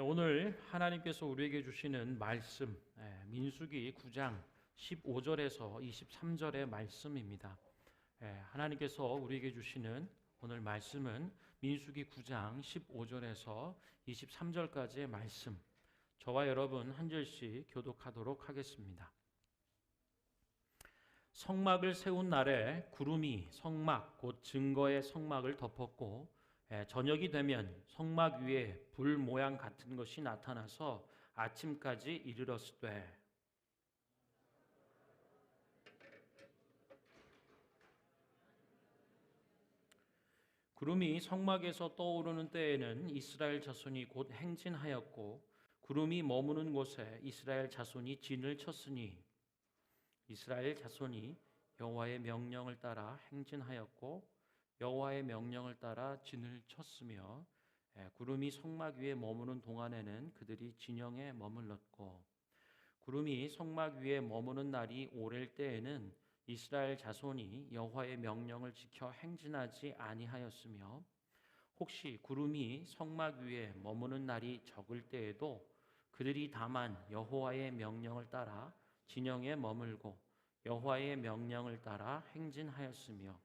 오늘 하나님께서 우리에게 주시는 말씀, 민수기 9장 15절에서 23절의 말씀입니다. 하나님께서 우리에게 주시는 오늘 말씀은 민수기 9장 15절에서 23절까지의 말씀, 저와 여러분 한 절씩 교독하도록 하겠습니다. 성막을 세운 날에 구름이 성막 곧 증거의 성막을 덮었고 저녁이 되면 성막 위에 불 모양 같은 것이 나타나서 아침까지 이르렀으되 구름이 성막에서 떠오르는 때에는 이스라엘 자손이 곧 행진하였고 구름이 머무는 곳에 이스라엘 자손이 진을 쳤으니 이스라엘 자손이 여호와의 명령을 따라 행진하였고 여호와의 명령을 따라 진을 쳤으며 구름이 성막 위에 머무는 동안에는 그들이 진영에 머물렀고 구름이 성막 위에 머무는 날이 오랠 때에는 이스라엘 자손이 여호와의 명령을 지켜 행진하지 아니하였으며 혹시 구름이 성막 위에 머무는 날이 적을 때에도 그들이 다만 여호와의 명령을 따라 진영에 머물고 여호와의 명령을 따라 행진하였으며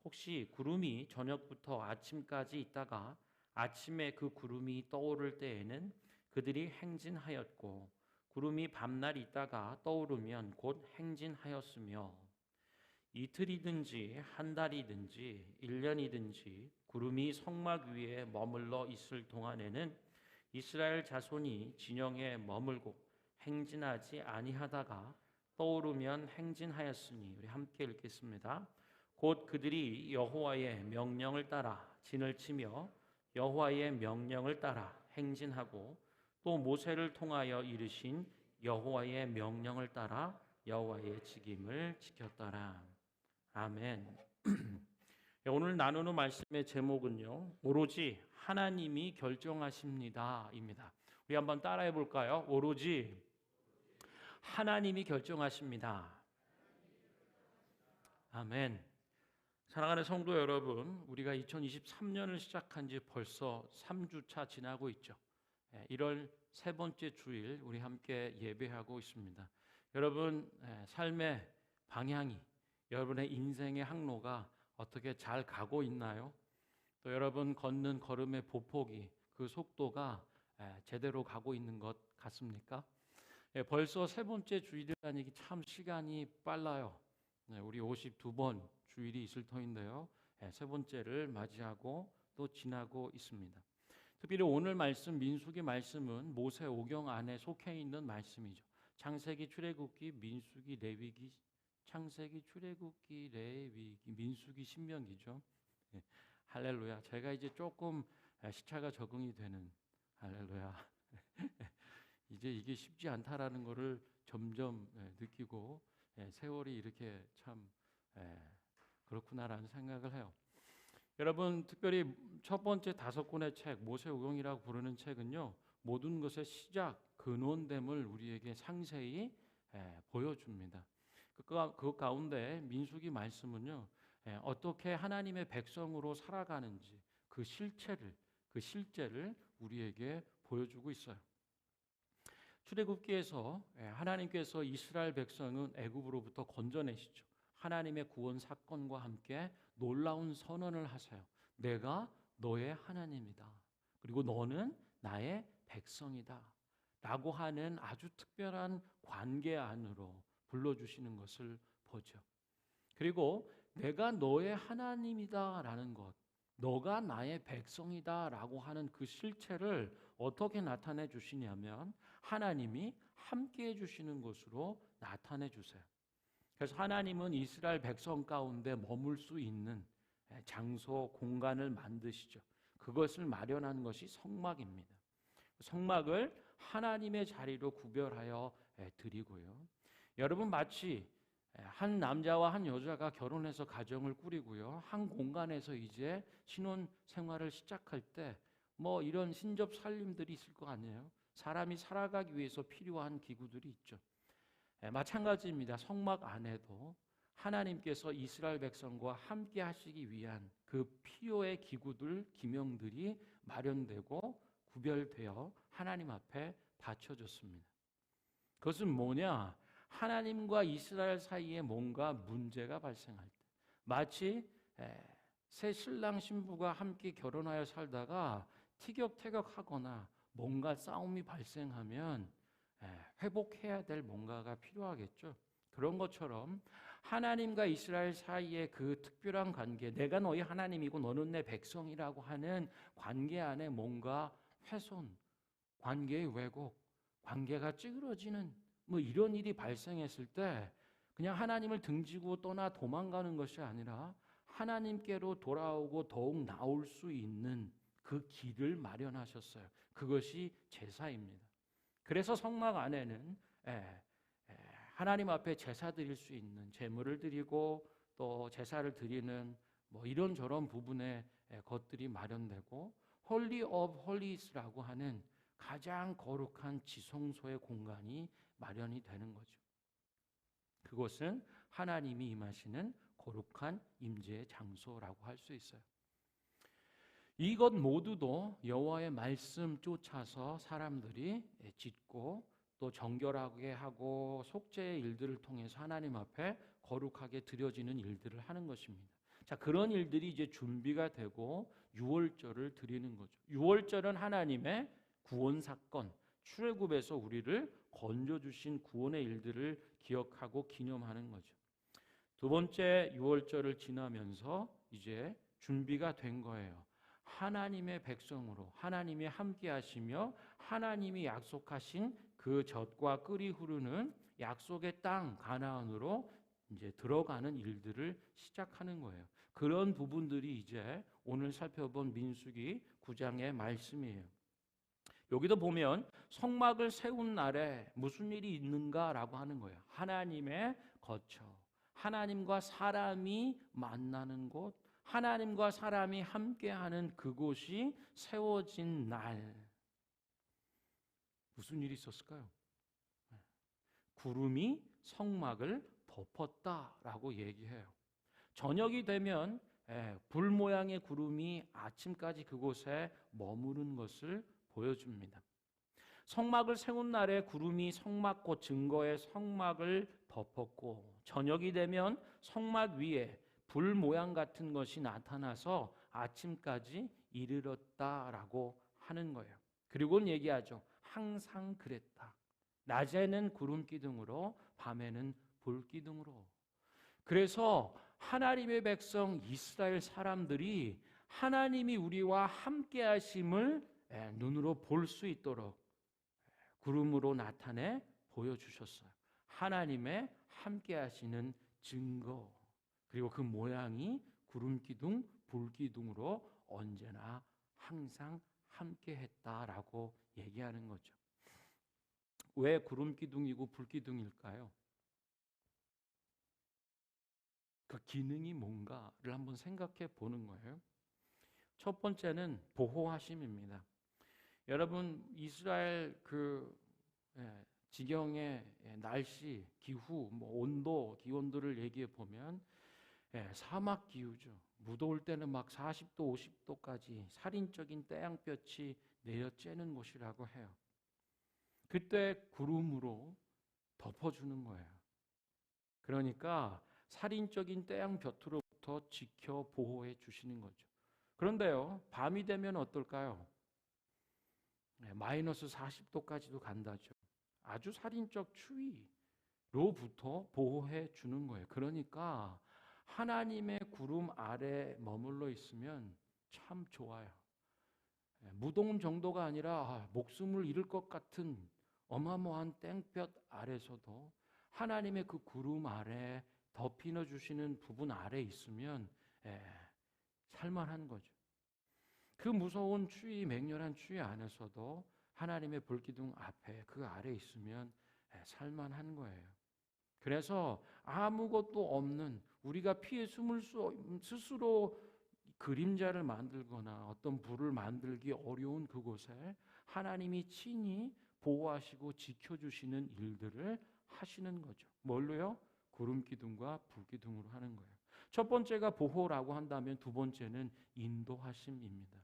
혹시 구름이 저녁부터 아침까지 있다가 아침에 그 구름이 떠오를 때에는 그들이 행진하였고 구름이 밤날 있다가 떠오르면 곧 행진하였으며 이틀이든지 한 달이든지 1년이든지 구름이 성막 위에 머물러 있을 동안에는 이스라엘 자손이 진영에 머물고 행진하지 아니하다가 떠오르면 행진하였으니 우리 함께 읽겠습니다. 곧 그들이 여호와의 명령을 따라 진을 치며 여호와의 명령을 따라 행진하고 또 모세를 통하여 이르신 여호와의 명령을 따라 여호와의 직임을 지켰더라. 아멘. 오늘 나누는 말씀의 제목은요, 오로지 하나님이 결정하십니다입니다. 우리 한번 따라해 볼까요? 오로지 하나님이 결정하십니다. 아멘. 사랑하는 성도 여러분, 우리가 2023년을 시작한 지 벌써 3주차 지나고 있죠. 1월 세 번째 주일 우리 함께 예배하고 있습니다. 여러분 삶의 방향이, 여러분의 인생의 항로가 어떻게 잘 가고 있나요? 또 여러분 걷는 걸음의 보폭이, 그 속도가 제대로 가고 있는 것 같습니까? 벌써 세 번째 주일이라는 얘기 참 시간이 빨라요. 우리 52번 주일이 있을 터인데요. 세 번째를 맞이하고 또 지나고 있습니다. 특별히 오늘 말씀, 민수기 말씀은 모세 오경 안에 속해 있는 말씀이죠. 창세기, 출애굽기, 민수기, 레위기, 창세기, 출애굽기, 레위기, 민수기, 신명기죠. 할렐루야. 제가 이제 조금 시차가 적응이 되는, 할렐루야. 이제 이게 쉽지 않다라는 것을 점점 느끼고 세월이 이렇게 참 그렇구나라는 생각을 해요. 여러분, 특별히 첫 번째 5권의 책, 모세오경이라고 부르는 책은요, 모든 것의 시작, 근원됨을 우리에게 상세히 보여줍니다. 그 가운데 민수기 말씀은요, 어떻게 하나님의 백성으로 살아가는지 그 실제를 우리에게 보여주고 있어요. 출애굽기에서 하나님께서 이스라엘 백성은 애굽으로부터 건져내시죠. 하나님의 구원 사건과 함께 놀라운 선언을 하세요. 내가 너의 하나님이다. 그리고 너는 나의 백성이다. 라고 하는 아주 특별한 관계 안으로 불러주시는 것을 보죠. 그리고 내가 너의 하나님이다 라는 것, 너가 나의 백성이다 라고 하는 그 실체를 어떻게 나타내 주시냐면 하나님이 함께 해주시는 것으로 나타내 주세요. 그래서 하나님은 이스라엘 백성 가운데 머물 수 있는 장소, 공간을 만드시죠. 그것을 마련한 것이 성막입니다. 성막을 하나님의 자리로 구별하여 드리고요. 여러분 마치 한 남자와 한 여자가 결혼해서 가정을 꾸리고요. 한 공간에서 이제 신혼 생활을 시작할 때 뭐 이런 신접 살림들이 있을 거 아니에요. 사람이 살아가기 위해서 필요한 기구들이 있죠. 마찬가지입니다. 성막 안에도 하나님께서 이스라엘 백성과 함께 하시기 위한 그 필요의 기구들, 기명들이 마련되고 구별되어 하나님 앞에 바쳐졌습니다. 그것은 뭐냐? 하나님과 이스라엘 사이에 뭔가 문제가 발생할 때, 마치 새 신랑 신부가 함께 결혼하여 살다가 티격태격하거나 뭔가 싸움이 발생하면 회복해야 될 뭔가가 필요하겠죠. 그런 것처럼 하나님과 이스라엘 사이의 그 특별한 관계, 내가 너희 하나님이고 너는 내 백성이라고 하는 관계 안에 뭔가 훼손, 관계의 왜곡, 관계가 찌그러지는 뭐 이런 일이 발생했을 때 그냥 하나님을 등지고 떠나 도망가는 것이 아니라 하나님께로 돌아오고 더욱 나올 수 있는 그 길을 마련하셨어요. 그것이 제사입니다. 그래서 성막 안에는 하나님 앞에 제사 드릴 수 있는 제물을 드리고 또 제사를 드리는 뭐 이런저런 부분의 것들이 마련되고 홀리 오브 홀리스라고 하는 가장 거룩한 지성소의 공간이 마련이 되는 거죠. 그곳은 하나님이 임하시는 거룩한 임재의 장소라고 할 수 있어요. 이것 모두도 여호와의 말씀 쫓아서 사람들이 짓고 또 정결하게 하고 속죄의 일들을 통해서 하나님 앞에 거룩하게 드려지는 일들을 하는 것입니다. 자, 그런 일들이 이제 준비가 되고 유월절을 드리는 거죠. 유월절은 하나님의 구원 사건, 출애굽에서 우리를 건져 주신 구원의 일들을 기억하고 기념하는 거죠. 두 번째 유월절을 지나면서 이제 준비가 된 거예요. 하나님의 백성으로 하나님이 함께 하시며 하나님이 약속하신 그 젖과 꿀이 흐르는 약속의 땅 가나안으로 이제 들어가는 일들을 시작하는 거예요. 그런 부분들이 이제 오늘 살펴본 민수기 9장의 말씀이에요. 여기도 보면 성막을 세운 날에 무슨 일이 있는가라고 하는 거예요. 하나님의 거처, 하나님과 사람이 만나는 곳, 하나님과 사람이 함께하는 그곳이 세워진 날. 무슨 일이 있었을까요? 구름이 성막을 덮었다라고 얘기해요. 저녁이 되면 불 모양의 구름이 아침까지 그곳에 머무른 것을 보여줍니다. 성막을 세운 날에 구름이 성막꽃 증거의 성막을 덮었고 저녁이 되면 성막 위에 불 모양 같은 것이 나타나서 아침까지 이르렀다라고 하는 거예요. 그리고는 얘기하죠. 항상 그랬다. 낮에는 구름 기둥으로 밤에는 불 기둥으로. 그래서 하나님의 백성 이스라엘 사람들이 하나님이 우리와 함께 하심을 눈으로 볼 수 있도록 구름으로 나타내 보여주셨어요. 하나님의 함께 하시는 증거. 그리고 그 모양이 구름 기둥, 불 기둥으로 언제나 항상 함께 했다라고 얘기하는 거죠. 왜 구름 기둥이고 불 기둥일까요? 그 기능이 뭔가를 한번 생각해 보는 거예요. 첫 번째는 보호하심입니다. 여러분 이스라엘 지경의 날씨, 기후, 온도, 기온들을 얘기해 보면 사막 기후죠. 무더울 때는 막 40도, 50도까지 살인적인 태양볕이 내려쬐는 곳이라고 해요. 그때 구름으로 덮어주는 거예요. 그러니까 살인적인 태양볕으로부터 지켜 보호해 주시는 거죠. 그런데요, 밤이 되면 어떨까요? 마이너스 40도까지도 간다죠. 아주 살인적 추위로부터 보호해 주는 거예요. 그러니까 하나님의 구름 아래 머물러 있으면 참 좋아요. 무더운 정도가 아니라 목숨을 잃을 것 같은 어마어마한 땡볕 아래서도 하나님의 그 구름 아래 덮이너 주시는 부분 아래 있으면 살만한 거죠. 그 무서운 추위, 맹렬한 추위 안에서도 하나님의 불기둥 앞에 그 아래 있으면 살만한 거예요. 그래서 아무것도 없는 우리가 피해 숨을 수 스스로 그림자를 만들거나 어떤 불을 만들기 어려운 그곳에 하나님이 친히 보호하시고 지켜주시는 일들을 하시는 거죠. 뭘로요? 구름 기둥과 불 기둥으로 하는 거예요. 첫 번째가 보호라고 한다면 두 번째는 인도하심입니다.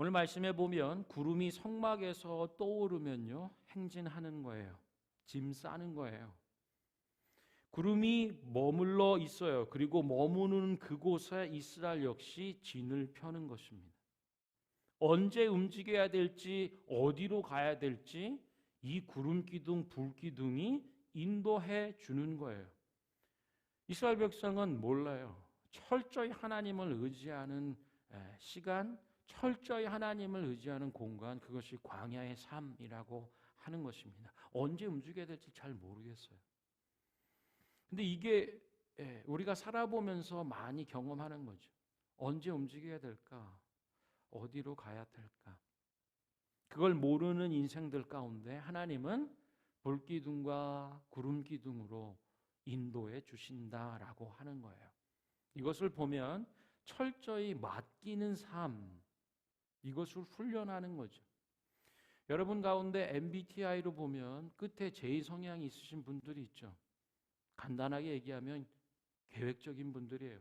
오늘 말씀해 보면 구름이 성막에서 떠오르면요, 행진하는 거예요. 짐 싸는 거예요. 구름이 머물러 있어요. 그리고 머무는 그곳에 이스라엘 역시 진을 펴는 것입니다. 언제 움직여야 될지, 어디로 가야 될지 이 구름 기둥, 불 기둥이 인도해 주는 거예요. 이스라엘 백성은 몰라요. 철저히 하나님을 의지하는 시간, 철저히 하나님을 의지하는 공간, 그것이 광야의 삶이라고 하는 것입니다. 언제 움직여야 될지 잘 모르겠어요. 근데 이게 우리가 살아보면서 많이 경험하는 거죠. 언제 움직여야 될까? 어디로 가야 될까? 그걸 모르는 인생들 가운데 하나님은 불기둥과 구름기둥으로 인도해 주신다라고 하는 거예요. 이것을 보면 철저히 맡기는 삶, 이것을 훈련하는 거죠. 여러분 가운데 MBTI로 보면 끝에 J 성향이 있으신 분들이 있죠. 간단하게 얘기하면 계획적인 분들이에요.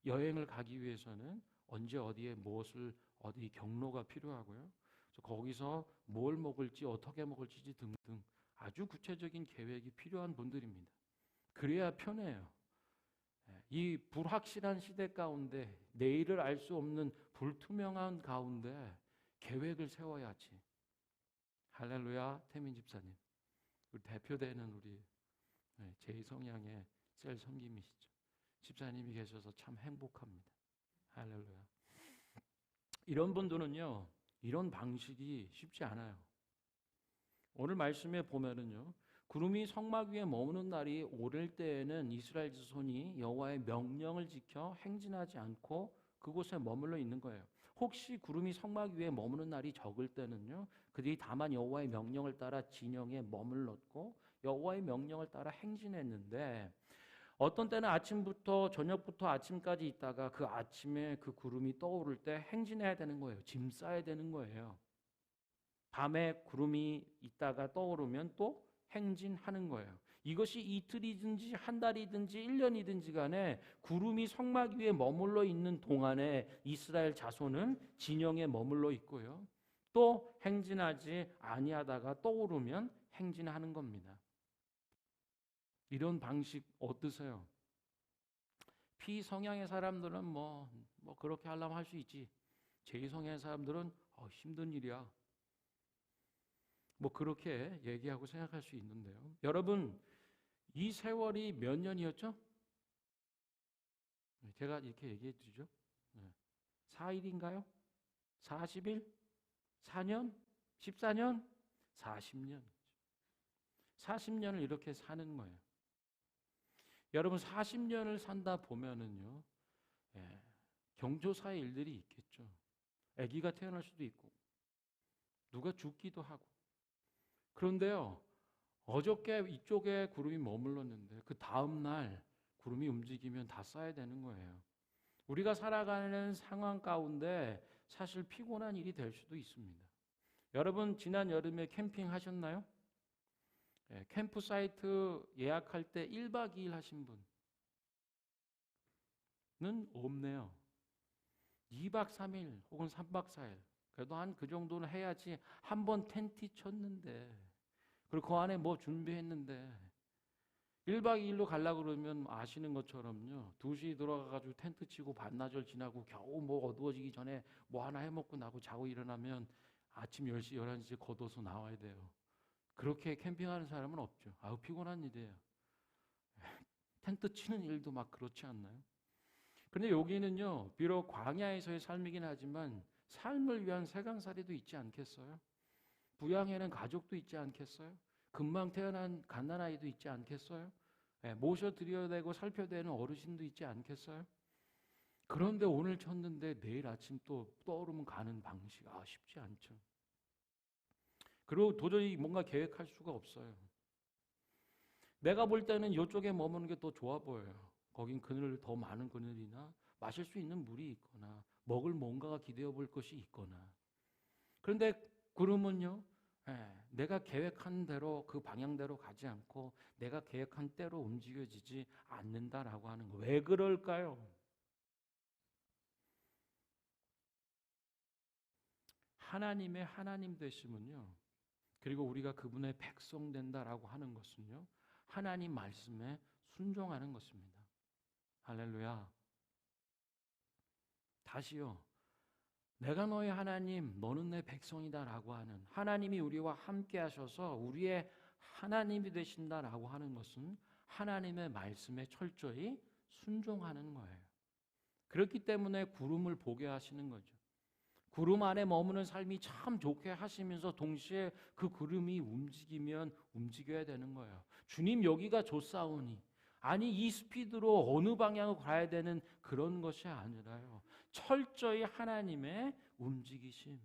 여행을 가기 위해서는 언제 어디에 무엇을 어디 경로가 필요하고요. 그래서 거기서 뭘 먹을지 어떻게 먹을지 등등 아주 구체적인 계획이 필요한 분들입니다. 그래야 편해요. 이 불확실한 시대 가운데 내일을 알 수 없는 불투명한 가운데 계획을 세워야지. 할렐루야, 태민 집사님. 우리 대표되는 우리 제 성향의 셀 섬김이시죠. 집사님이 계셔서 참 행복합니다. 할렐루야. 이런 분들은요, 이런 방식이 쉽지 않아요. 오늘 말씀에 보면은요, 구름이 성막 위에 머무는 날이 오를 때에는 이스라엘 자손이 여호와의 명령을 지켜 행진하지 않고 그곳에 머물러 있는 거예요. 혹시 구름이 성막 위에 머무는 날이 적을 때는요, 그들이 다만 여호와의 명령을 따라 진영에 머물렀고 여호와의 명령을 따라 행진했는데, 어떤 때는 아침부터 저녁부터 아침까지 있다가 그 아침에 그 구름이 떠오를 때 행진해야 되는 거예요. 짐 싸야 되는 거예요. 밤에 구름이 있다가 떠오르면 또 행진하는 거예요. 이것이 이틀이든지 한 달이든지 1년이든지 간에 구름이 성막 위에 머물러 있는 동안에 이스라엘 자손은 진영에 머물러 있고요. 또 행진하지 아니하다가 떠오르면 행진하는 겁니다. 이런 방식 어떠세요? P성향의 사람들은 뭐 그렇게 하려면 할 수 있지. J성향의 사람들은 힘든 일이야. 그렇게 얘기하고 생각할 수 있는데요. 여러분, 이 세월이 몇 년이었죠? 제가 이렇게 얘기해 드리죠. 4일인가요? 40일? 4년? 14년? 40년. 40년을 이렇게 사는 거예요. 여러분 40년을 산다 보면은요, 경조사의 일들이 있겠죠. 아기가 태어날 수도 있고, 누가 죽기도 하고. 그런데요, 어저께 이쪽에 구름이 머물렀는데 그 다음 날 구름이 움직이면 다 쌓여야 되는 거예요. 우리가 살아가는 상황 가운데 사실 피곤한 일이 될 수도 있습니다. 여러분 지난 여름에 캠핑 하셨나요? 캠프 사이트 예약할 때 1박 2일 하신 분은 없네요. 2박 3일 혹은 3박 4일. 그래도 한 그 정도는 해야지. 한 번 텐트 쳤는데, 그리고 그 안에 뭐 준비했는데 1박 2일로 가려고 그러면 아시는 것처럼요, 2시 들어가가지고 텐트 치고 반나절 지나고 겨우 어두워지기 전에 뭐 하나 해먹고 나고 자고 일어나면 아침 10시, 11시에 걷어서 나와야 돼요. 그렇게 캠핑하는 사람은 없죠. 아우 피곤한 일이에요. 텐트 치는 일도 막 그렇지 않나요? 그런데 여기는요, 비록 광야에서의 삶이긴 하지만 삶을 위한 세강살이도 있지 않겠어요? 부양해낸 가족도 있지 않겠어요? 금방 태어난 갓난아이도 있지 않겠어요? 모셔드려야 되고 살펴야 되는 어르신도 있지 않겠어요? 그런데 오늘 쳤는데 내일 아침 또 떠오르면 가는 방식, 쉽지 않죠. 그리고 도저히 뭔가 계획할 수가 없어요. 내가 볼 때는 이쪽에 머무는 게 더 좋아 보여요. 거긴 그늘, 더 많은 그늘이나 마실 수 있는 물이 있거나 먹을 뭔가가 기대어 볼 것이 있거나. 그런데 구름은요, 내가 계획한 대로 그 방향대로 가지 않고 내가 계획한 대로 움직여지지 않는다라고 하는 거. 왜 그럴까요? 하나님의 하나님 되심은요, 그리고 우리가 그분의 백성 된다라고 하는 것은요, 하나님 말씀에 순종하는 것입니다. 할렐루야. 다시요. 내가 너의 하나님, 너는 내 백성이다라고 하는 하나님이 우리와 함께 하셔서 우리의 하나님이 되신다라고 하는 것은 하나님의 말씀에 철저히 순종하는 거예요. 그렇기 때문에 구름을 보게 하시는 거죠. 구름 안에 머무는 삶이 참 좋게 하시면서 동시에 그 구름이 움직이면 움직여야 되는 거예요. 주님 여기가 좋사오니, 아니 이 스피드로 어느 방향으로 가야 되는 그런 것이 아니라요, 철저히 하나님의 움직이심,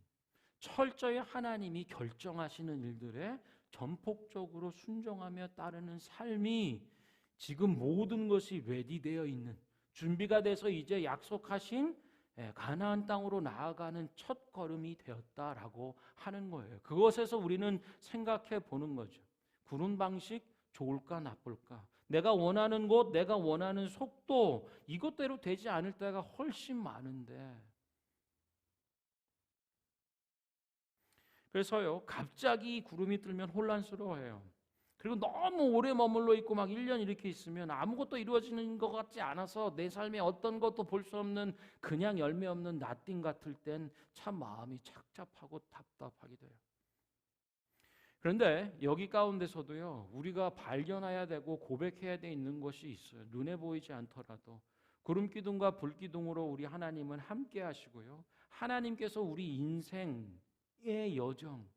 철저히 하나님이 결정하시는 일들에 전폭적으로 순종하며 따르는 삶이 지금 모든 것이 레디되어 있는, 준비가 돼서 이제 약속하신 가나안 땅으로 나아가는 첫 걸음이 되었다라고 하는 거예요. 그것에서 우리는 생각해 보는 거죠. 구름 방식 좋을까 나쁠까? 내가 원하는 곳, 내가 원하는 속도, 이것대로 되지 않을 때가 훨씬 많은데, 그래서요, 갑자기 구름이 뜨면 혼란스러워해요. 그리고 너무 오래 머물러 있고 막 1년 이렇게 있으면 아무것도 이루어지는 것 같지 않아서 내 삶에 어떤 것도 볼 수 없는 그냥 열매 없는 나띵 같을 땐 참 마음이 착잡하고 답답하게 돼요. 그런데 여기 가운데서도요, 우리가 발견해야 되고 고백해야 돼 있는 것이 있어요. 눈에 보이지 않더라도 구름 기둥과 불 기둥으로 우리 하나님은 함께 하시고요, 하나님께서 우리 인생의 여정,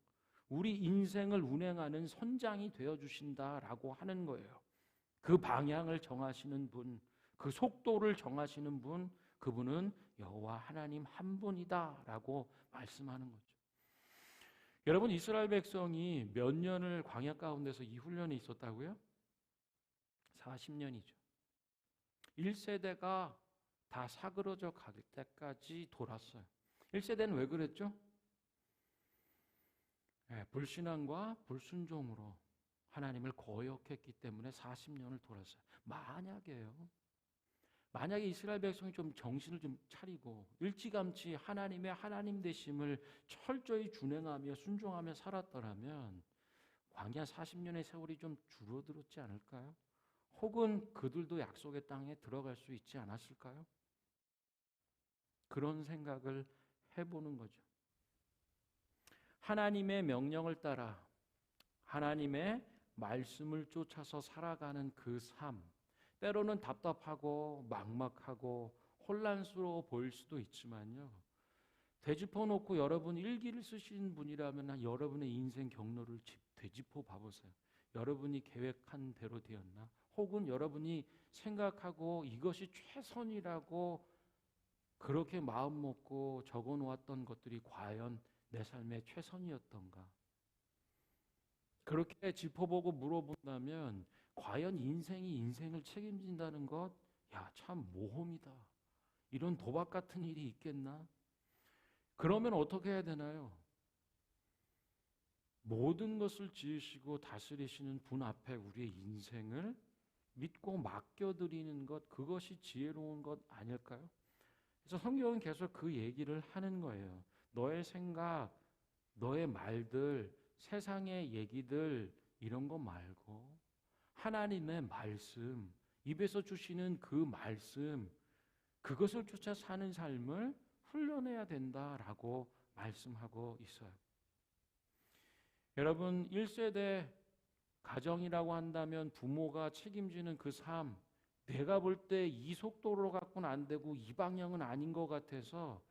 우리 인생을 운행하는 선장이 되어 주신다라고 하는 거예요. 그 방향을 정하시는 분, 그 속도를 정하시는 분, 그분은 여호와 하나님 한 분이다라고 말씀하는 거죠. 여러분, 이스라엘 백성이 몇 년을 광야 가운데서 이 훈련에 있었다고요? 40년이죠. 1세대가 다 사그러져 갈 때까지 돌았어요. 1세대는 왜 그랬죠? 불신앙과 불순종으로 하나님을 거역했기 때문에 40년을 돌았어요. 만약에 이스라엘 백성이 좀 정신을 좀 차리고 일찌감치 하나님의 하나님 되심을 철저히 준행하며 순종하며 살았더라면 광야 40년의 세월이 좀 줄어들었지 않을까요? 혹은 그들도 약속의 땅에 들어갈 수 있지 않았을까요? 그런 생각을 해보는 거죠. 하나님의 명령을 따라 하나님의 말씀을 쫓아서 살아가는 그 삶, 때로는 답답하고 막막하고 혼란스러워 보일 수도 있지만요, 되짚어 놓고 여러분 일기를 쓰신 분이라면 여러분의 인생 경로를 되짚어 봐보세요. 여러분이 계획한 대로 되었나? 혹은 여러분이 생각하고 이것이 최선이라고 그렇게 마음 먹고 적어 놓았던 것들이 과연 내 삶의 최선이었던가? 그렇게 짚어보고 물어본다면 과연 인생이 인생을 책임진다는 것, 야, 참 모험이다. 이런 도박 같은 일이 있겠나? 그러면 어떻게 해야 되나요? 모든 것을 지으시고 다스리시는 분 앞에 우리의 인생을 믿고 맡겨드리는 것, 그것이 지혜로운 것 아닐까요? 그래서 성경은 계속 그 얘기를 하는 거예요. 너의 생각, 너의 말들, 세상의 얘기들 이런 거 말고 하나님의 말씀, 입에서 주시는 그 말씀, 그것을 쫓아 사는 삶을 훈련해야 된다라고 말씀하고 있어요. 여러분, 1세대 가정이라고 한다면 부모가 책임지는 그 삶, 내가 볼 때 이 속도로 갖고는 안 되고 이 방향은 아닌 것 같아서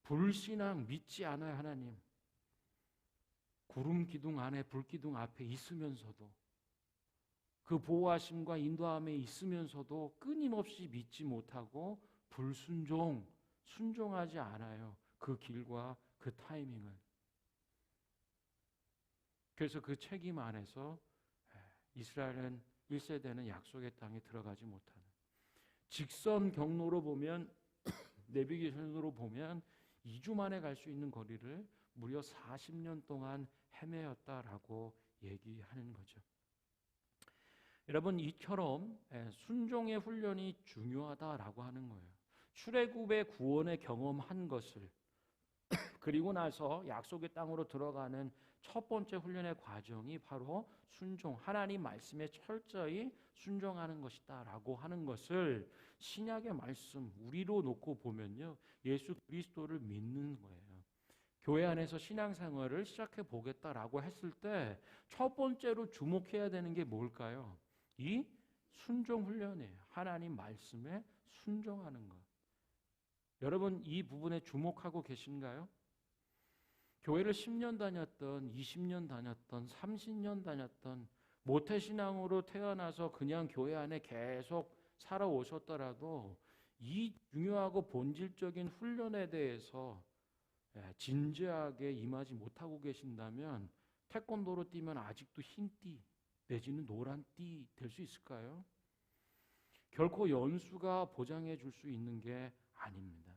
불신앙, 믿지 않아요. 하나님, 구름 기둥 안에 불 기둥 앞에 있으면서도, 그 보호하심과 인도함에 있으면서도 끊임없이 믿지 못하고 불순종, 순종하지 않아요. 그 길과 그 타이밍을. 그래서 그 책임 안에서 이스라엘은 1세대는 약속의 땅에 들어가지 못하는, 직선 경로로 보면 내비게이션으로 보면 2주 만에 갈 수 있는 거리를 무려 40년 동안 헤매었다라고 얘기하는 거죠. 여러분, 이처럼 순종의 훈련이 중요하다라고 하는 거예요. 출애굽의 구원의 경험한 것을 그리고 나서 약속의 땅으로 들어가는 첫 번째 훈련의 과정이 바로 순종, 하나님 말씀에 철저히 순종하는 것이다라고 하는 것을 신약의 말씀 우리로 놓고 보면요, 예수 그리스도를 믿는 거예요. 교회 안에서 신앙생활을 시작해 보겠다라고 했을 때 첫 번째로 주목해야 되는 게 뭘까요? 이 순종 훈련이에요. 하나님 말씀에 순종하는 것. 여러분 이 부분에 주목하고 계신가요? 교회를 10년 다녔던, 20년 다녔던, 30년 다녔던, 모태신앙으로 태어나서 그냥 교회 안에 계속 살아오셨더라도 이 중요하고 본질적인 훈련에 대해서 진지하게 임하지 못하고 계신다면 태권도로 뛰면 아직도 흰띠 내지는 노란띠 될 수 있을까요? 결코 연수가 보장해 줄 수 있는 게 아닙니다.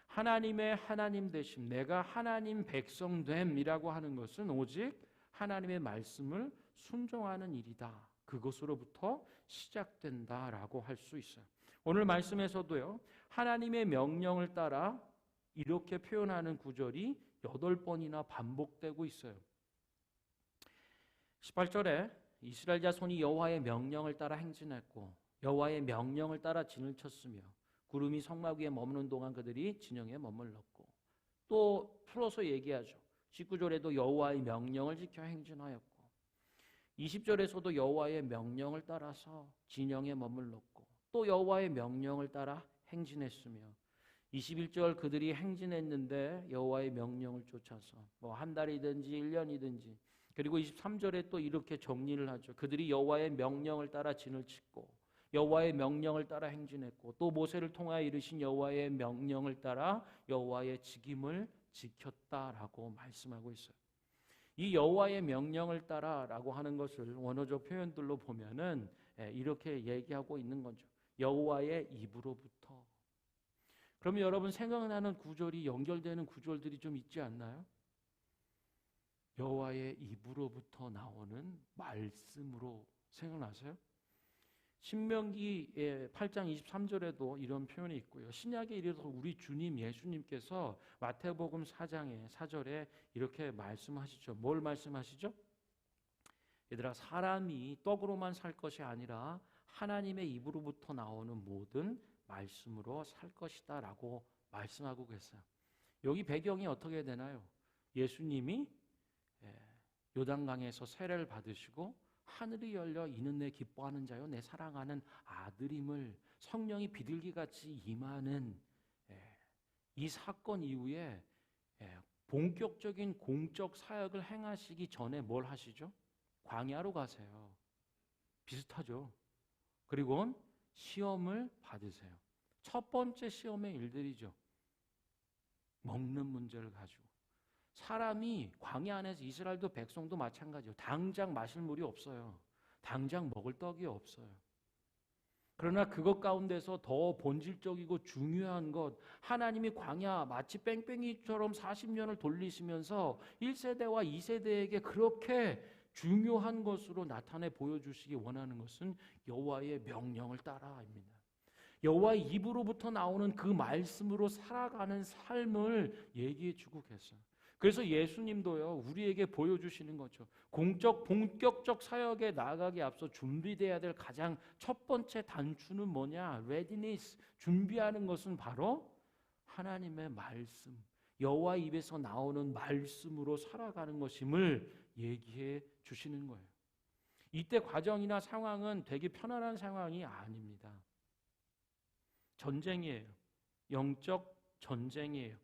하나님의 하나님 되심, 내가 하나님 백성됨이라고 하는 것은 오직 하나님의 말씀을 순종하는 일이다. 그것으로부터 시작된다라고 할 수 있어요. 오늘 말씀에서도요, 하나님의 명령을 따라 이렇게 표현하는 구절이 8번이나 반복되고 있어요. 18절에 이스라엘 자손이 여호와의 명령을 따라 행진했고 여호와의 명령을 따라 진을 쳤으며 구름이 성막 위에 머무는 동안 그들이 진영에 머물렀고, 또 풀어서 얘기하죠. 19절에도 여호와의 명령을 지켜 행진하였고 20절에서도 여호와의 명령을 따라서 진영에 머물렀고 또 여호와의 명령을 따라 행진했으며 21절 그들이 행진했는데 여호와의 명령을 쫓아서 한 달이든지 1년이든지, 그리고 23절에 또 이렇게 정리를 하죠. 그들이 여호와의 명령을 따라 진을 쳤고 여호와의 명령을 따라 행진했고 또 모세를 통하여 이르신 여호와의 명령을 따라 여호와의 직임을 지켰다라고 말씀하고 있어요. 이 여호와의 명령을 따라라고 하는 것을 원어적 표현들로 보면은 이렇게 얘기하고 있는 거죠. 여호와의 입으로부터. 그러면 여러분 생각나는 구절이 연결되는 구절들이 좀 있지 않나요? 여호와의 입으로부터 나오는 말씀으로 생각나세요? 신명기 8장 23절에도 이런 표현이 있고요. 신약에 이르러서 우리 주님 예수님께서 마태복음 4장의 4절에 이렇게 말씀하시죠. 뭘 말씀하시죠? 얘들아, 사람이 떡으로만 살 것이 아니라 하나님의 입으로부터 나오는 모든 말씀으로 살 것이다 라고 말씀하고 계세요. 여기 배경이 어떻게 되나요? 예수님이 요단강에서 세례를 받으시고 하늘이 열려 이는 내 기뻐하는 자요 내 사랑하는 아들임을 성령이 비둘기같이 임하는 이 사건 이후에 본격적인 공적 사역을 행하시기 전에 뭘 하시죠? 광야로 가세요. 비슷하죠. 그리고 시험을 받으세요. 첫 번째 시험의 일들이죠. 먹는 문제를 가지고. 사람이 광야 안에서 이스라엘도 백성도 마찬가지예요. 당장 마실 물이 없어요. 당장 먹을 떡이 없어요. 그러나 그것 가운데서 더 본질적이고 중요한 것, 하나님이 광야 마치 뺑뺑이처럼 40년을 돌리시면서 1세대와 2세대에게 그렇게 중요한 것으로 나타내 보여주시기 원하는 것은 여호와의 명령을 따라입니다. 여호와의 입으로부터 나오는 그 말씀으로 살아가는 삶을 얘기해 주고 계세요. 그래서 예수님도요, 우리에게 보여주시는 거죠. 본격적 사역에 나아가기 앞서 준비돼야 될 가장 첫 번째 단추는 뭐냐? readiness, 준비하는 것은 바로 하나님의 말씀, 여호와 입에서 나오는 말씀으로 살아가는 것임을 얘기해 주시는 거예요. 이때 과정이나 상황은 되게 편안한 상황이 아닙니다. 전쟁이에요. 영적 전쟁이에요.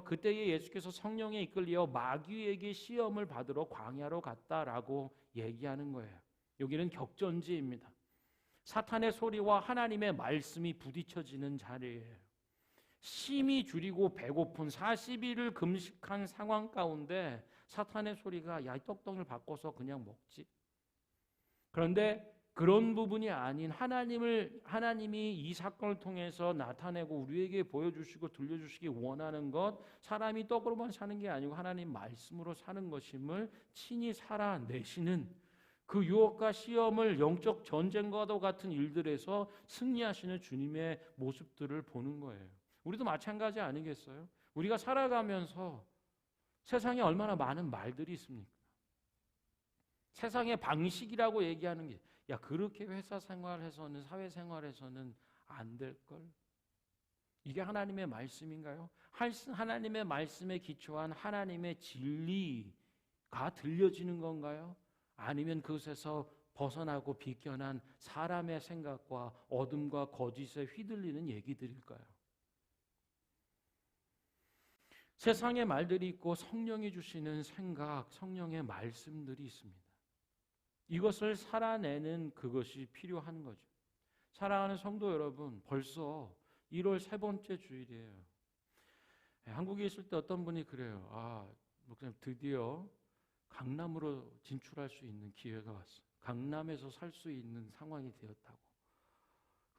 그때의 예수께서 성령에 이끌려 마귀에게 시험을 받으러 광야로 갔다라고 얘기하는 거예요. 여기는 격전지입니다. 사탄의 소리와 하나님의 말씀이 부딪혀지는 자리예요. 심히 줄이고 배고픈 40일을 금식한 상황 가운데 사탄의 소리가 야, 이 떡덩이를 바꿔서 그냥 먹지. 그런데 그런 부분이 아닌 하나님이 이 사건을 통해서 나타내고 우리에게 보여주시고 들려주시기 원하는 것, 사람이 떡으로만 사는 게 아니고 하나님 말씀으로 사는 것임을 친히 살아내시는 그 유혹과 시험을 영적 전쟁과도 같은 일들에서 승리하시는 주님의 모습들을 보는 거예요. 우리도 마찬가지 아니겠어요? 우리가 살아가면서 세상에 얼마나 많은 말들이 있습니까? 세상의 방식이라고 얘기하는 게, 야, 그렇게 회사 생활에서는, 사회생활에서는 안 될걸? 이게 하나님의 말씀인가요? 하나님의 말씀에 기초한 하나님의 진리가 들려지는 건가요? 아니면 그것에서 벗어나고 비껴난 사람의 생각과 어둠과 거짓에 휘둘리는 얘기들일까요? 세상의 말들이 있고 성령이 주시는 생각, 성령의 말씀들이 있습니다. 이것을 살아내는 그것이 필요한 거죠. 사랑하는 성도 여러분, 벌써 1월 세 번째 주일이에요. 한국에 있을 때 어떤 분이 그래요. 목사님, 드디어 강남으로 진출할 수 있는 기회가 왔어요. 강남에서 살 수 있는 상황이 되었다고.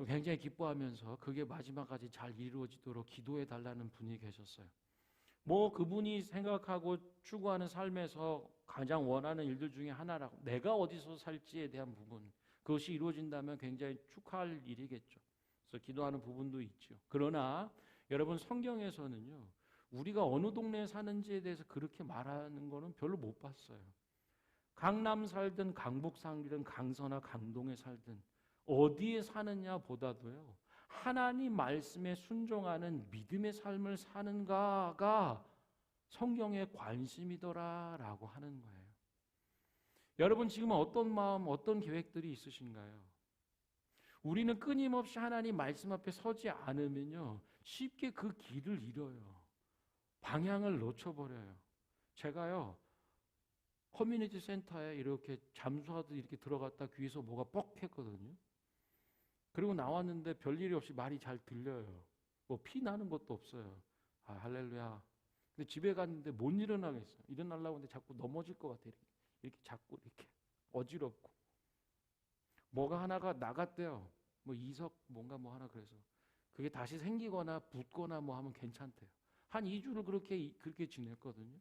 굉장히 기뻐하면서 그게 마지막까지 잘 이루어지도록 기도해 달라는 분이 계셨어요. 그분이 생각하고 추구하는 삶에서 가장 원하는 일들 중에 하나라고, 내가 어디서 살지에 대한 부분, 그것이 이루어진다면 굉장히 축하할 일이겠죠. 그래서 기도하는 부분도 있죠. 그러나 여러분, 성경에서는요, 우리가 어느 동네에 사는지에 대해서 그렇게 말하는 거는 별로 못 봤어요. 강남 살든 강북 살든 강서나 강동에 살든 어디에 사느냐 보다도요, 하나님 말씀에 순종하는 믿음의 삶을 사는가가 성경의 관심이더라라고 하는 거예요. 여러분, 지금 어떤 마음, 어떤 계획들이 있으신가요? 우리는 끊임없이 하나님 말씀 앞에 서지 않으면요, 쉽게 그 길을 잃어요. 방향을 놓쳐버려요. 제가요, 커뮤니티 센터에 이렇게 잠수하듯 이렇게 들어갔다 귀에서 뭐가 뻑했거든요. 그리고 나왔는데 별일이 없이 말이 잘 들려요. 피 나는 것도 없어요. 할렐루야. 근데 집에 갔는데 못 일어나겠어요. 일어나려고 하는데 자꾸 넘어질 것 같아요. 이렇게 자꾸 이렇게 어지럽고. 뭐가 하나가 나갔대요. 이석 뭔가 하나, 그래서 그게 다시 생기거나 붓거나 하면 괜찮대요. 한 2주를 그렇게 지냈거든요.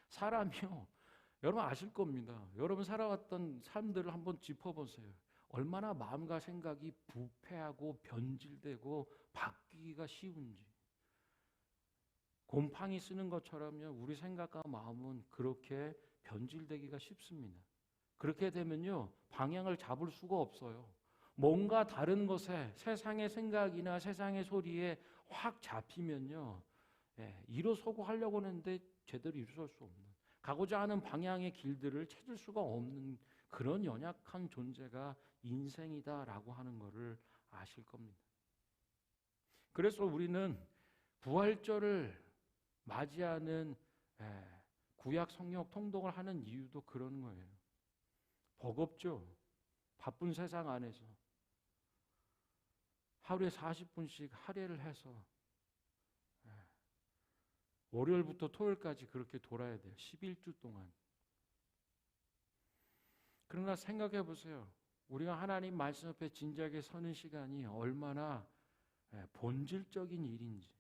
사람이요, 여러분 아실 겁니다. 여러분 살아왔던 삶들을 한번 짚어보세요. 얼마나 마음과 생각이 부패하고 변질되고 바뀌기가 쉬운지. 곰팡이 쓰는 것처럼요, 우리 생각과 마음은 그렇게 변질되기가 쉽습니다. 그렇게 되면요, 방향을 잡을 수가 없어요. 뭔가 다른 것에, 세상의 생각이나 세상의 소리에 확 잡히면요, 일어서고 하려고 하는데 제대로 일어설 수 없는, 가고자 하는 방향의 길들을 찾을 수가 없는 그런 연약한 존재가 인생이다라고 하는 것을 아실 겁니다. 그래서 우리는 부활절을 맞이하는 구약 성경 통독을 하는 이유도 그런 거예요. 버겁죠. 바쁜 세상 안에서 하루에 40분씩 할애를 해서 월요일부터 토요일까지 그렇게 돌아야 돼요. 11주 동안. 그러나 생각해 보세요. 우리가 하나님 말씀 앞에 진지하게 서는 시간이 얼마나 본질적인 일인지.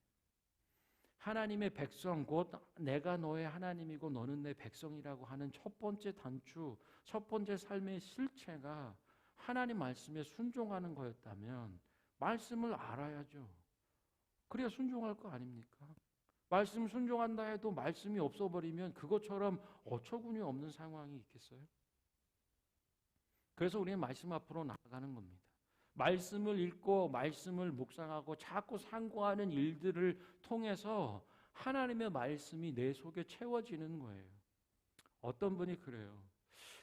하나님의 백성, 곧 내가 너의 하나님이고 너는 내 백성이라고 하는 첫 번째 단추, 첫 번째 삶의 실체가 하나님 말씀에 순종하는 거였다면 말씀을 알아야죠. 그래야 순종할 거 아닙니까? 말씀 순종한다 해도 말씀이 없어버리면 그것처럼 어처구니 없는 상황이 있겠어요? 그래서 우리는 말씀 앞으로 나아가는 겁니다. 말씀을 읽고 말씀을 묵상하고 자꾸 상고하는 일들을 통해서 하나님의 말씀이 내 속에 채워지는 거예요. 어떤 분이 그래요.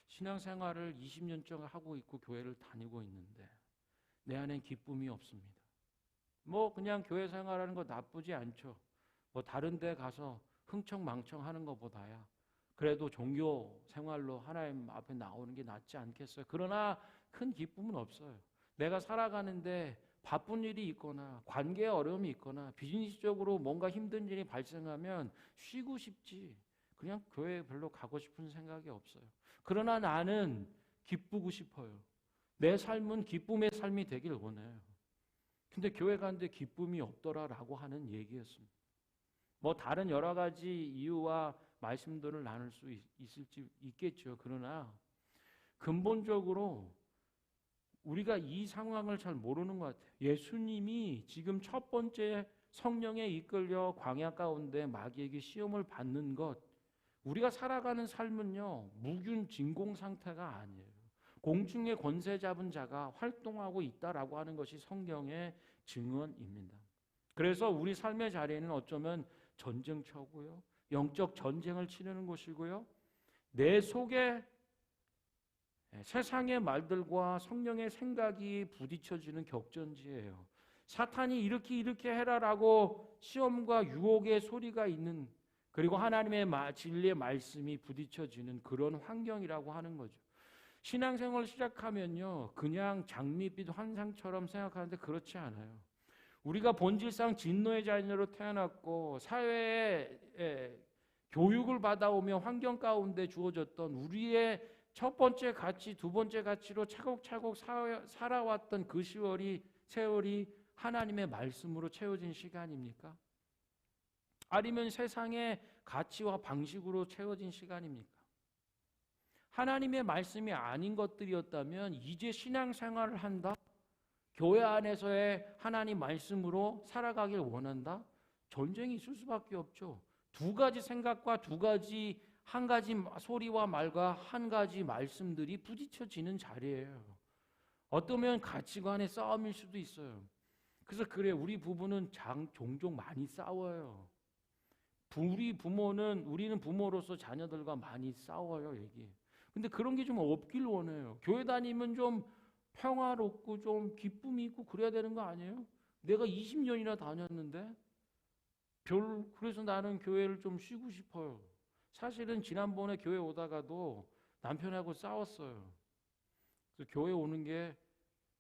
신앙생활을 20년째 하고 있고 교회를 다니고 있는데 내 안엔 기쁨이 없습니다. 그냥 교회 생활하는 거 나쁘지 않죠. 다른 데 가서 흥청망청 하는 것보다야 그래도 종교 생활로 하나님 앞에 나오는 게 낫지 않겠어요? 그러나 큰 기쁨은 없어요. 내가 살아가는데 바쁜 일이 있거나 관계에 어려움이 있거나 비즈니스적으로 뭔가 힘든 일이 발생하면 쉬고 싶지, 그냥 교회에 별로 가고 싶은 생각이 없어요. 그러나 나는 기쁘고 싶어요. 내 삶은 기쁨의 삶이 되길 원해요. 근데 교회 가는데 기쁨이 없더라라고 하는 얘기였습니다. 다른 여러 가지 이유와 말씀들을 나눌 수 있겠죠. 그러나 근본적으로 우리가 이 상황을 잘 모르는 것 같아요. 예수님이 지금 첫 번째 성령에 이끌려 광야 가운데 마귀에게 시험을 받는 것, 우리가 살아가는 삶은요 무균 진공 상태가 아니에요. 공중의 권세 잡은 자가 활동하고 있다라고 하는 것이 성경의 증언입니다. 그래서 우리 삶의 자리에는 어쩌면 전쟁터고요, 영적 전쟁을 치르는 곳이고요, 내 속에 세상의 말들과 성령의 생각이 부딪혀지는 격전지예요. 사탄이 이렇게 해라라고 시험과 유혹의 소리가 있는, 그리고 하나님의 진리의 말씀이 부딪혀지는 그런 환경이라고 하는 거죠. 신앙생활을 시작하면요 그냥 장밋빛 환상처럼 생각하는데 그렇지 않아요. 우리가 본질상 진노의 자녀로 태어났고 사회에 교육을 받아오며 환경 가운데 주어졌던 우리의 첫 번째 가치, 두 번째 가치로 차곡차곡 살아왔던 그 세월이 하나님의 말씀으로 채워진 시간입니까? 아니면 세상의 가치와 방식으로 채워진 시간입니까? 하나님의 말씀이 아닌 것들이었다면 이제 신앙생활을 한다? 교회 안에서의 하나님 말씀으로 살아가길 원한다? 전쟁이 있을 수밖에 없죠. 두 가지 생각과 한 가지 소리와 말과 한 가지 말씀들이 부딪혀지는 자리예요. 어쩌면 가치관의 싸움일 수도 있어요. 그래서 우리 부부는 종종 많이 싸워요. 우리는 부모로서 자녀들과 많이 싸워요. 근데 그런 게 좀 없길 원해요. 교회 다니면 좀 평화롭고 좀 기쁨이 있고 그래야 되는 거 아니에요? 내가 20년이나 다녔는데 그래서 나는 교회를 좀 쉬고 싶어요. 사실은 지난번에 교회 오다가도 남편하고 싸웠어요. 그래서 교회 오는 게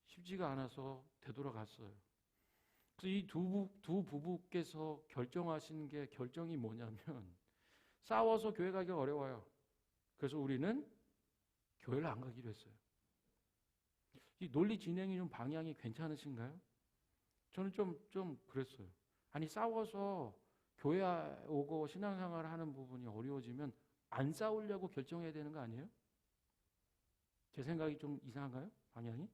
쉽지가 않아서 되돌아갔어요. 그래서 이 두 부부께서 결정하신 게 결정이 뭐냐면 싸워서 교회 가기 어려워요. 그래서 우리는 교회를 안 가기로 했어요. 이 논리 진행이 좀 방향이 괜찮으신가요? 저는 좀 그랬어요. 아니 싸워서 교회 오고 신앙생활을 하는 부분이 어려워지면 안 싸우려고 결정해야 되는 거 아니에요? 제 생각이 좀 이상한가요? 방향이?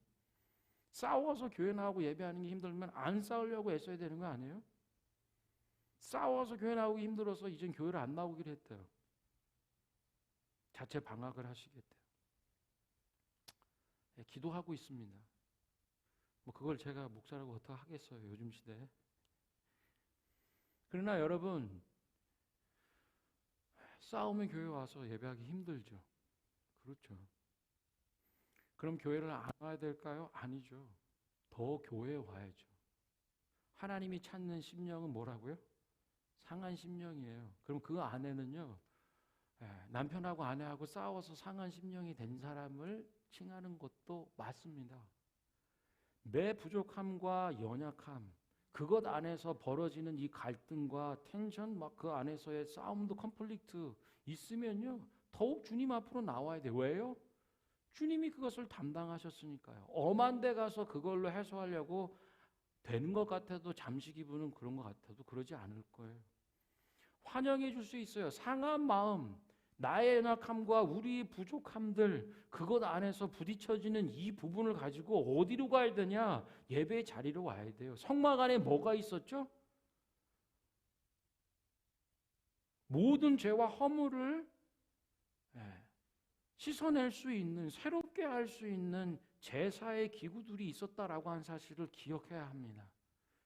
싸워서 교회 나오고 예배하는 게 힘들면 안 싸우려고 애써야 되는 거 아니에요? 싸워서 교회 나오기 힘들어서 이젠 교회를 안 나오기로 했대요. 자체 방학을 하시겠대요. 네, 기도하고 있습니다. 뭐 그걸 제가 목사라고 어떻게 하겠어요, 요즘 시대에. 그러나 여러분, 싸우면 교회 와서 예배하기 힘들죠. 그렇죠. 그럼 교회를 안 와야 될까요? 아니죠. 더 교회에 와야죠. 하나님이 찾는 심령은 뭐라고요? 상한 심령이에요. 그럼 그 안에는요, 남편하고 아내하고 싸워서 상한 심령이 된 사람을 칭하는 것도 맞습니다. 내 부족함과 연약함, 그것 안에서 벌어지는 이 갈등과 텐션, 막 그 안에서의 싸움도 컨플릭트 있으면요 더욱 주님 앞으로 나와야 돼요. 왜요? 주님이 그것을 담당하셨으니까요. 엄한 데 가서 그걸로 해소하려고 되는 것 같아도 잠시 기분은 그런 것 같아도 그러지 않을 거예요. 환영해 줄 수 있어요. 상한 마음, 나의 연약함과 우리 부족함들, 그것 안에서 부딪혀지는 이 부분을 가지고 어디로 가야 되냐? 예배의 자리로 와야 돼요. 성막 안에 뭐가 있었죠? 모든 죄와 허물을 씻어낼 수 있는, 새롭게 할 수 있는 제사의 기구들이 있었다라고 하는 사실을 기억해야 합니다.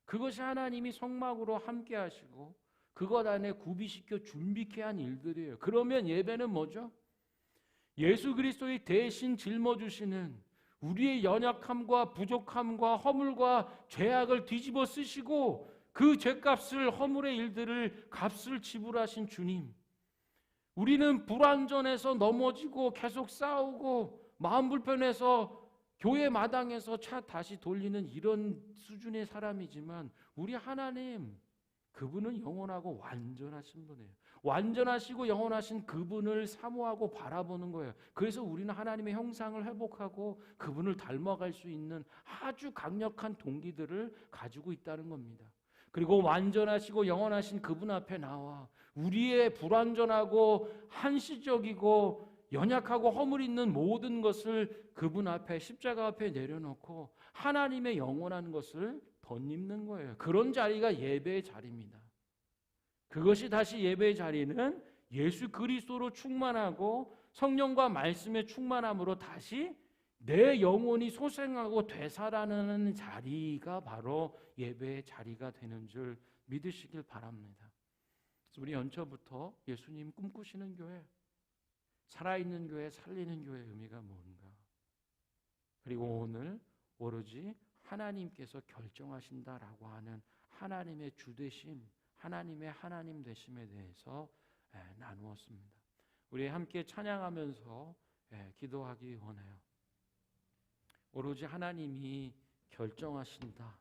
그것이 하나님이 성막으로 함께 하시고 그것 안에 구비시켜 준비케 한 일들이에요. 그러면 예배는 뭐죠? 예수 그리스도의 대신 짊어주시는 우리의 연약함과 부족함과 허물과 죄악을 뒤집어 쓰시고 그 죄값을, 허물의 일들을 값을 지불하신 주님, 우리는 불완전해서 넘어지고 계속 싸우고 마음 불편해서 교회 마당에서 차 다시 돌리는 이런 수준의 사람이지만 우리 하나님, 그분은 영원하고 완전하신 분이에요. 완전하시고 영원하신 그분을 사모하고 바라보는 거예요. 그래서 우리는 하나님의 형상을 회복하고 그분을 닮아갈 수 있는 아주 강력한 동기들을 가지고 있다는 겁니다. 그리고 완전하시고 영원하신 그분 앞에 나와 우리의 불완전하고 한시적이고 연약하고 허물 있는 모든 것을 그분 앞에, 십자가 앞에 내려놓고 하나님의 영원한 것을 덧입는 거예요. 그런 자리가 예배의 자리입니다. 그것이 다시 예배의 자리는 예수 그리스도로 충만하고 성령과 말씀의 충만함으로 다시 내 영혼이 소생하고 되살아나는 자리가 바로 예배의 자리가 되는 줄 믿으시길 바랍니다. 그래서 우리 연초부터 예수님 꿈꾸시는 교회, 살아있는 교회, 살리는 교회의 의미가 뭔가, 그리고 오늘 오로지 하나님께서 결정하신다라고 하는 하나님의 주되심, 하나님의 하나님 되심에 대해서 나누었습니다. 우리 함께 찬양하면서 기도하기 원해요. 오로지 하나님이 결정하신다.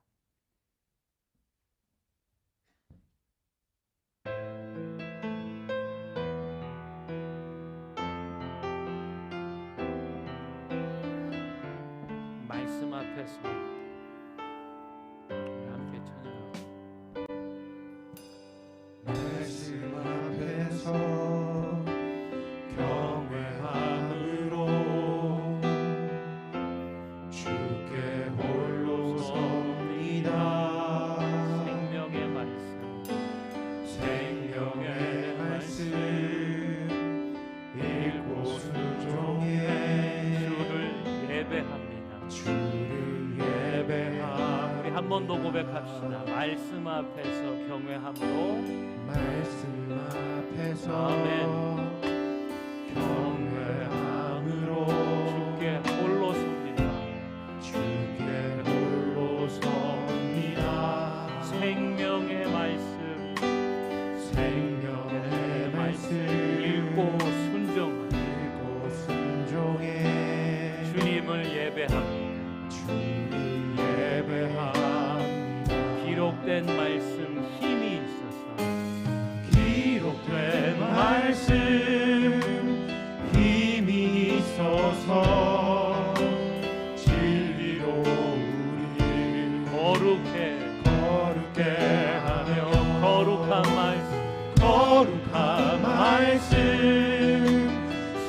말씀 앞에서 우리 함께 찬양하고, 말씀 앞에서 경외함으로 주께 홀로 섭니다. 생명의 말씀, 생명의 말씀 읽고 순종해 주를 예배합니다. 주를 예배하. 우리 한 번 더 고백합시다. 말씀 앞에서 경외함으로, 말씀 앞에서 아멘. 경외함으로 주께 홀로 섭니다. 주께 홀로 섭니다. 생명의 말씀, 생명의 말씀 읽고 순종해 주님을 예배합니다. 주를 예배합니다. 기록된 말씀 힘이 있어서, 기록된 말씀 힘이 있어서 진리로 우리 거룩게 하며 거룩한 말씀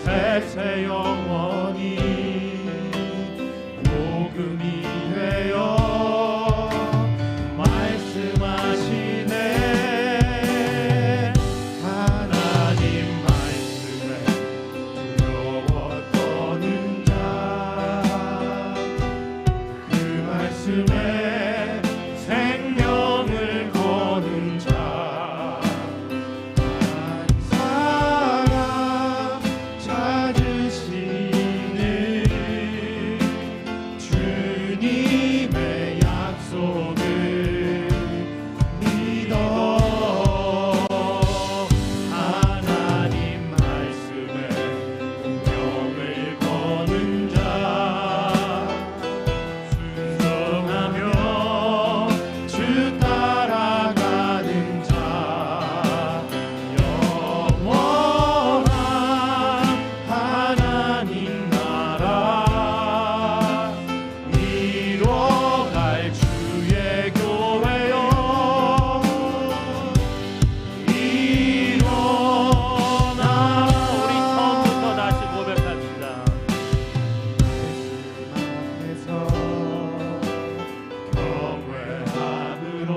세세 영원히 복음이 되어 말씀하시네. 하나님 말씀에 두려워 떠는 자, 그 말씀에 생명을 거는 자, 한 사람 찾으시는 주님의 약속을 믿어. 하나님 말씀에 운명을 거는 자, 순종하며 주 따라가는 자, 영원한 하나님 나라 이뤄갈 주의 교회여 일어나. 우리 처음부터 다시 고백합시다. 말씀 앞에서 경외함으로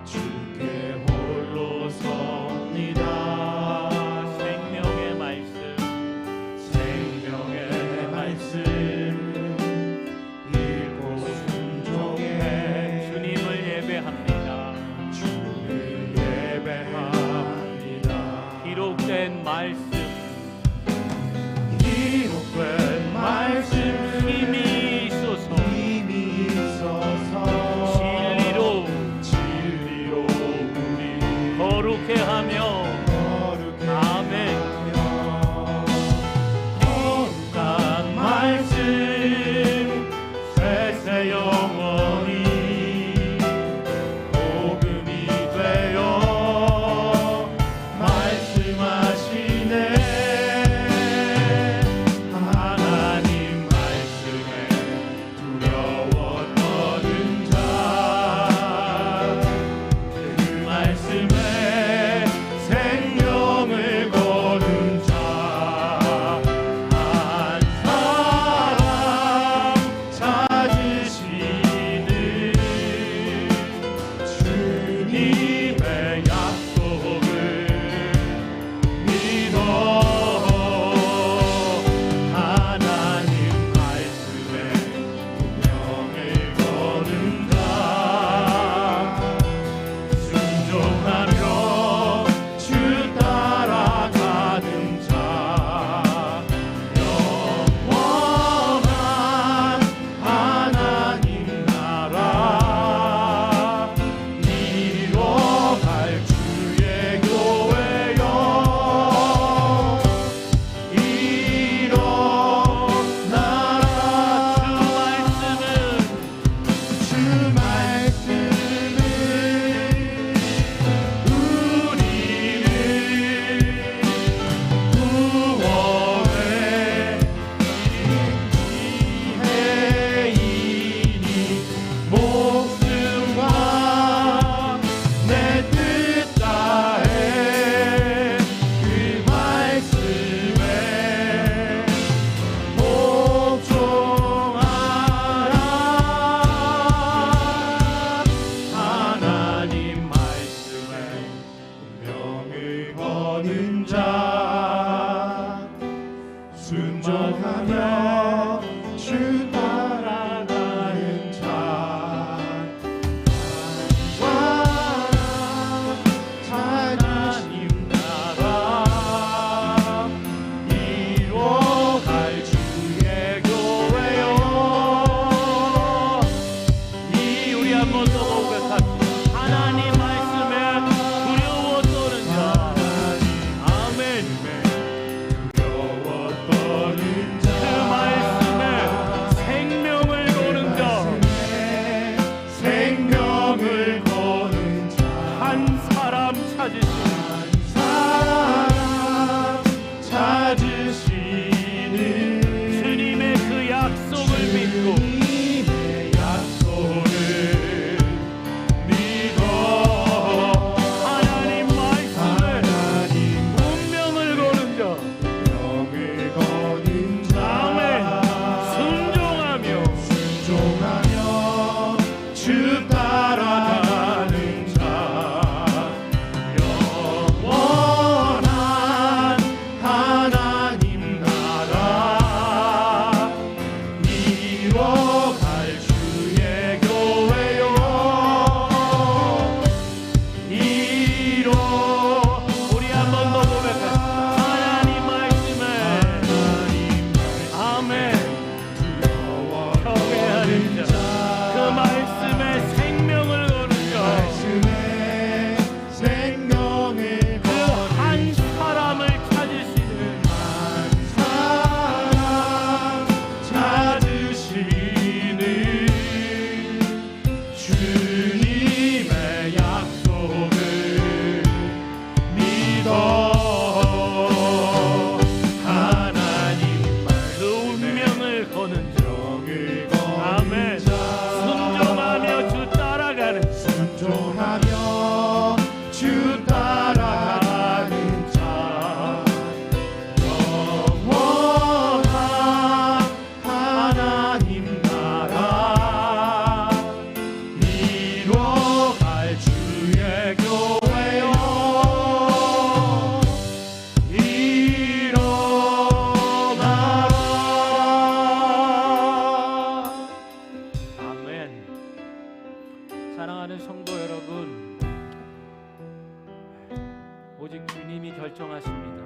주께 홀로 섭니다. 생명의 말씀, 생명의 말씀 읽고 순종해 주님을 예배합니다. 주를 예배합니다. 기록된 말씀, 기록된 말씀 힘이 있어서 힘이 있어서 진리로 우리 거룩해 하며, 거룩해 아멘. 하며 거룩한 말씀 세세 영원히 복음이 되어 말씀하시네. 거는 자 순종하며 주 따라가는 자 하나님 나라 이뤄갈 주의 교회요. 우리 한번 더 고백합시다. 하나님 말씀에 두려워 떠는 자. 아멘. 두려워 떠는 자 그 말씀에 생명을 거는 자. 생명을 거는 자 한 사람 찾으시는 사람 찾으시는 주님의 그 약속을 믿고 주님의 약속을 믿어 하나님 말씀에 운명을 거는 자. 명을 거는 자 아멘. 순종하며 순종하며 주 따라가는 자 영원한 하나님 나라 이뤄갈 주의 교회요. 우리 한번 더 고백합시다. 하나님 말씀에 아멘. 경외하는 자. 그 말씀에 생명을 거는 자. 말씀에 생명을 그 한 사람을 찾으시는 사람 찾으시는 주님의 약속을 믿어 하나님 그 운명을 거는 자. 말씀을 아멘. 거는 자 순종하며 주 따라가는 순종하며 주 따라가는 자 영원한 하나님 나라 이뤄갈 주의 교회요. 일어나라. 아멘. 사랑하는 성도 여러분, 오직 주님이 결정하십니다.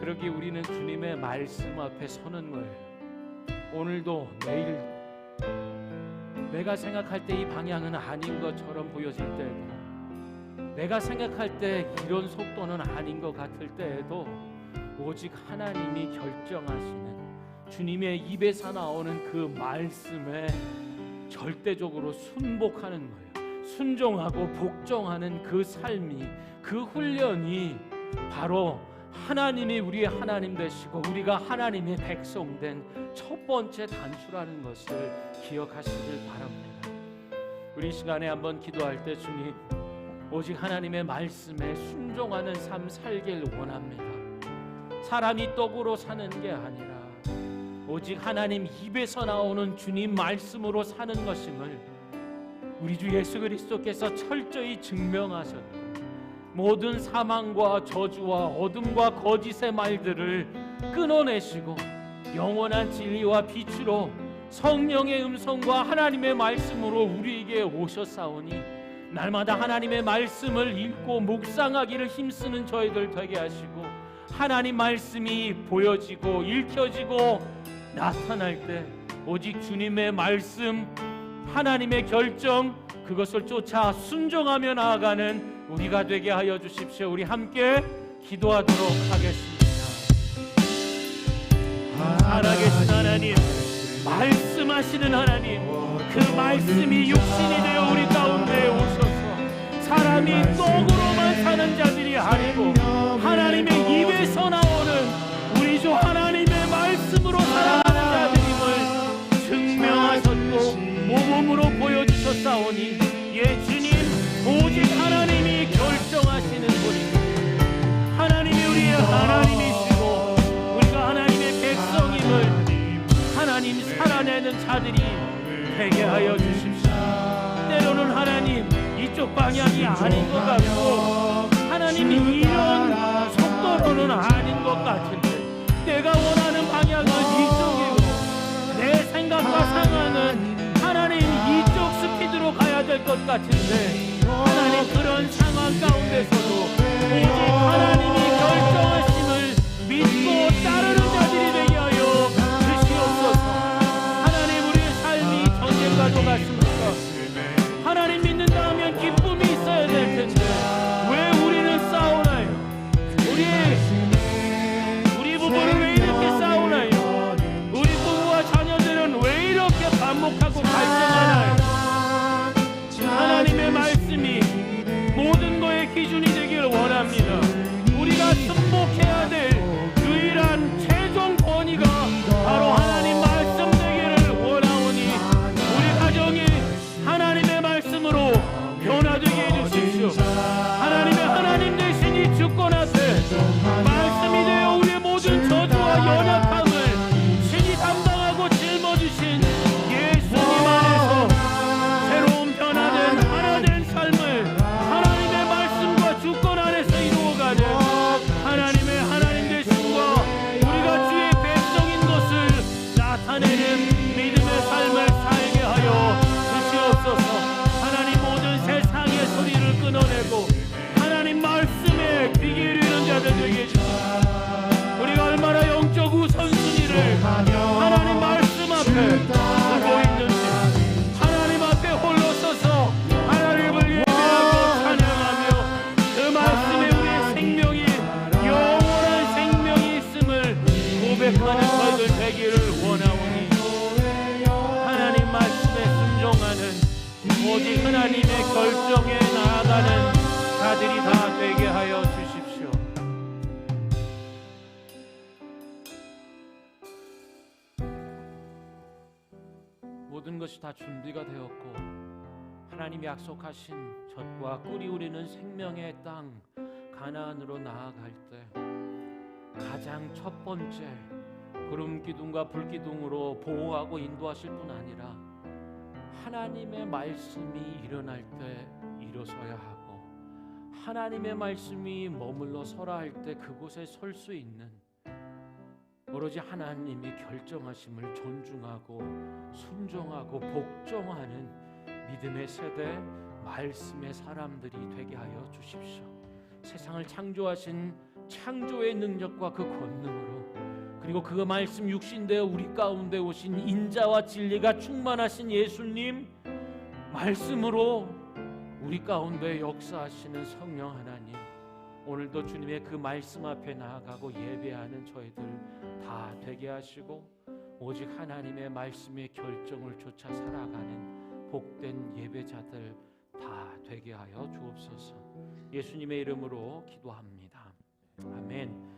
그러기 우리는 주님의 말씀 앞에 서는 거예요. 오늘도 내일 내가 생각할 때 이 방향은 아닌 것처럼 보여질 때에도, 내가 생각할 때 이런 속도는 아닌 것 같을 때에도 오직 하나님이 결정하시는 주님의 입에서 나오는 그 말씀에 절대적으로 순복하는 거예요. 순종하고 복종하는 그 삶이, 그 훈련이 바로 하나님이 우리의 하나님 되시고 우리가 하나님의 백성 된 첫 번째 단추라는 것을 기억하시길 바랍니다. 우리 시간에 한번 기도할 때 주님, 오직 하나님의 말씀에 순종하는 삶 살길 원합니다. 사람이 떡으로 사는 게 아니라 오직 하나님 입에서 나오는 주님 말씀으로 사는 것임을 우리 주 예수 그리스도께서 철저히 증명하셨고, 모든 사망과 저주와 어둠과 거짓의 말들을 끊어내시고 영원한 진리와 빛으로 성령의 음성과 하나님의 말씀으로 우리에게 오셨사오니, 날마다 하나님의 말씀을 읽고 묵상하기를 힘쓰는 저희들 되게 하시고, 하나님 말씀이 보여지고 읽혀지고 나타날 때 오직 주님의 말씀, 하나님의 결정, 그것을 쫓아 순종하며 나아가는 우리가 되게 하여 주십시오. 우리 함께 기도하도록 하겠습니다. 살아계신 하나님, 말씀하시는 하나님, 그 말씀이 육신이 되어 우리 가운데 오셔서 사람이 떡으로만 사는 자들이 아니고 하나님의 입에서 나오는 우리 주 하나님의 말씀으로 살아가는 자들임을 증명하셨고 모범으로 보여주셨사오니, 예 주님, 오직 하나님이 결정하시는 분입니다. 하나님이 우리의 하나님이시고 우리가 하나님의 백성임을 하나님 살아내는 자들이 되게 하여 주십시오. 때로는 하나님 이쪽 방향이 아닌 것 같고 하나님이 것 같은데 하나님 그런 상황 가운데서도 오직 하나님이 결정하심을 믿고 따르는 자들이 되게 하여 주시옵소서. 하나님 우리의 삶이 전쟁과도 같습니까? 하나님 믿는다 하면 기쁨이 있어야 될 텐데 왜 우리는 싸우나요? 우리 부부는 왜 이렇게 싸우나요? 우리 부부와 자녀들은 왜 이렇게 반복하고 갈등하나요? 하나님의 말씀이 모든 거의 기준이 되기를 원합니다. 우리가 승복해야 될 유일한 최종 권위가 바로 하나님 말씀 되기를 원하오니 우리 가정이 하나님의 말씀으로 변화되게 해주십시오. 하나님 되시니 주권 앞에 말씀이 되어 우리의 모든 저주와 연약함을 신이 담당하고 짊어지신 예수님 안에서 새로운 변화된 하나된 삶을 하나님의 말씀과 주권 안에서 이루어가는 하나님 되심과 우리가 주의 백성인 것을 나타내는 믿음의 삶을 살게 하여 주시옵소서. 하나님 모든 세상의 소리를 끊어내고 하나님 말씀에 귀 기울이는 자들 되게 해주시옵소서. 우리가 얼마나 영적 우선순위를 하나님 말씀 앞에 두고 있는지 하나님 앞에 홀로 서서 하나님을 예배하고 찬양하며 그 말씀에 우리의 생명이 영원한 생명이 있음을 고백하는 저희들 되기를 원하오니 하나님 말씀에 순종하는 오직 하나님의 결정에 나아가는 자들이 다 되게 하여 주십시오. 모든 것이 다 준비가 되었고 하나님이 약속하신 젖과 꿀이 우리는 생명의 땅 가나안으로 나아갈 때 가장 첫 번째 구름 기둥과 불 기둥으로 보호하고 인도하실 뿐 아니라 하나님의 말씀이 일어날 때 일어서야 하고 하나님의 말씀이 머물러 서라 할 때 그곳에 설 수 있는 오로지 하나님이 결정하심을 존중하고 순종하고 복종하는 믿음의 세대 말씀의 사람들이 되게 하여 주십시오. 세상을 창조하신 창조의 능력과 그 권능으로 그리고 그 말씀 육신되어 우리 가운데 오신 인자와 진리가 충만하신 예수님 말씀으로 우리 가운데 역사하시는 성령 하나님 오늘도 주님의 그 말씀 앞에 나아가고 예배하는 저희들 다 되게 하시고 오직 하나님의 말씀의 결정을 쫓아 살아가는 복된 예배자들 다 되게 하여 주옵소서. 예수님의 이름으로 기도합니다. 아멘.